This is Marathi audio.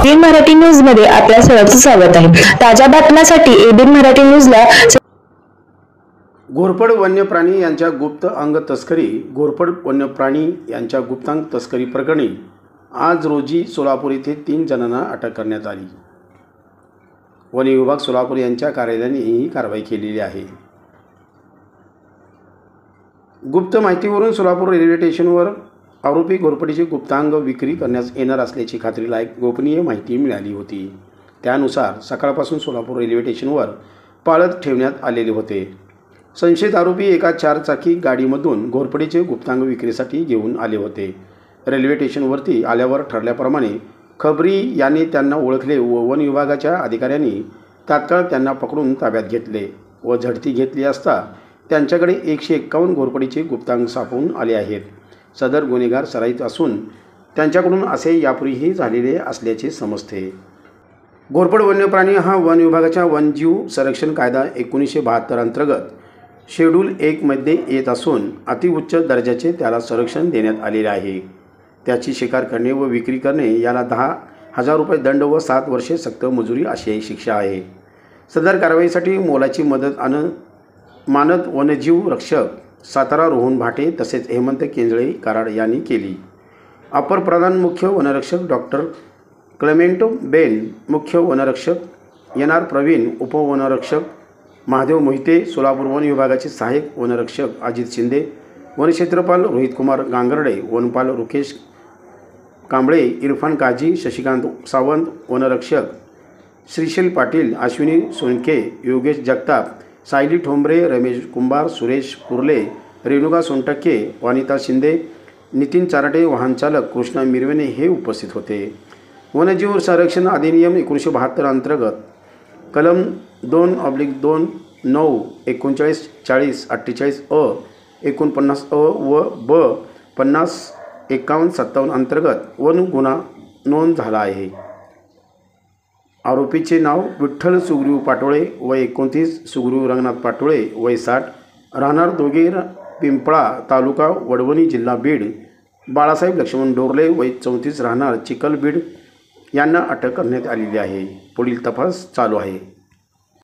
एबीएन मराठी न्यूज मध्ये आपल्या सर्वांचं स्वागत आहे। ताज्या बातम्यांसाठी एबीएन मराठी न्यूजला घोरपड वन्य प्राणी यांच्या गुप्त अंग तस्करी घोरपड वन्य प्राणी यांच्या गुप्तांग तस्करी प्रकरणी आज रोजी सोलापूर येथे 3 जणांना अटक करण्यात आली। वन विभाग सोलापूर यांच्या कार्यालयाने ही कारवाई केलेली आहे। गुप्त माहितीवरून सोलापूर रेल्वे स्टेशनवर आरोपी घोरपडीचे गुप्तांग विक्री करण्यास येणार असल्याची खात्रीलायक गोपनीय माहिती मिळाली होती। त्यानुसार सकाळपासून सोलापूर रेल्वे स्टेशनवर पाळत ठेवण्यात आलेले होते। संशयित आरोपी एका 4 चाकी गाडीमधून घोरपडीचे गुप्तांग विक्रीसाठी घेऊन आले होते। रेल्वे स्टेशनवरती आल्यावर ठरल्याप्रमाणे खबरी यांनी त्यांना ओळखले व वन विभागाच्या अधिकाऱ्यांनी तात्काळ त्यांना पकडून ताब्यात घेतले व झडती घेतली असता त्यांच्याकडे 151 घोरपडीचे गुप्तांग सापडून आले आहेत। सदर गुन्हेगार सराईत असून त्यांच्याकडून असे यापूर्वीही झालेले असल्याचे समजते। घोरपड वन्य प्राणी हा वन विभागाच्या वन्यजीव संरक्षण कायदा 1972 अंतर्गत शेड्यूल 1 मध्ये येत असून अतिउच्च दर्जाचे त्याला संरक्षण देण्यात आलेले आहे। त्याची शिकार करणे व विक्री करणे याला 10,000 रुपये दंड व 7 वर्षे सक्त मजुरी अशी शिक्षा आहे। सदर कारवाईसाठी मोलाची मदत मानद वन्यजीव रक्षक सातारा रोहन भाटे तसेच हेमंत केंजळे कराड यांनी केली। अपर प्रधान मुख्य वनरक्षक डॉक्टर क्लेमेंटो बेन, मुख्य वनरक्षक NR प्रवीण, उपवनरक्षक महादेव मोहिते, सोलापूर वन विभागाचे सहाय्यक वनरक्षक अजित शिंदे, वनक्षेत्रपाल रोहित कुमार गांगर्डे, वनपाल रुकेश कांबळे, इरफान काजी, शशिकांत सावंत, वनरक्षक श्रीशैल पाटील, अश्विनी सोनके, योगेश जगताप, सायली ठोंबरे, रमेश कुंभार, सुरेश कुर्ले, रेणुका सोनटक्के, वानिता शिंदे, नितीन चाराटे, वाहनचालक कृष्णा मिरवणे हे उपस्थित होते। वन्यजीव संरक्षण अधिनियम 1972 अंतर्गत कलम 2/2, 9, 39, 40, 48 अ, 49 अ व ब, 50, 51, 57 अंतर्गत वन गुन्हा नोंद झाला आहे। आरोपीचे नाव विठ्ठल सुग्रीव पाटोळे, वय 29, सुग्रीव रंगनाथ पाटोळे, वय 60, राहणार दोघे पिंपळा, तालुका वडवणी, जिल्हा बीड, बाळासाहेब लक्ष्मण डोरले, वय 34, राहणार चिखल बीड यांना अटक करण्यात आलेली आहे। पुढील तपास चालू आहे।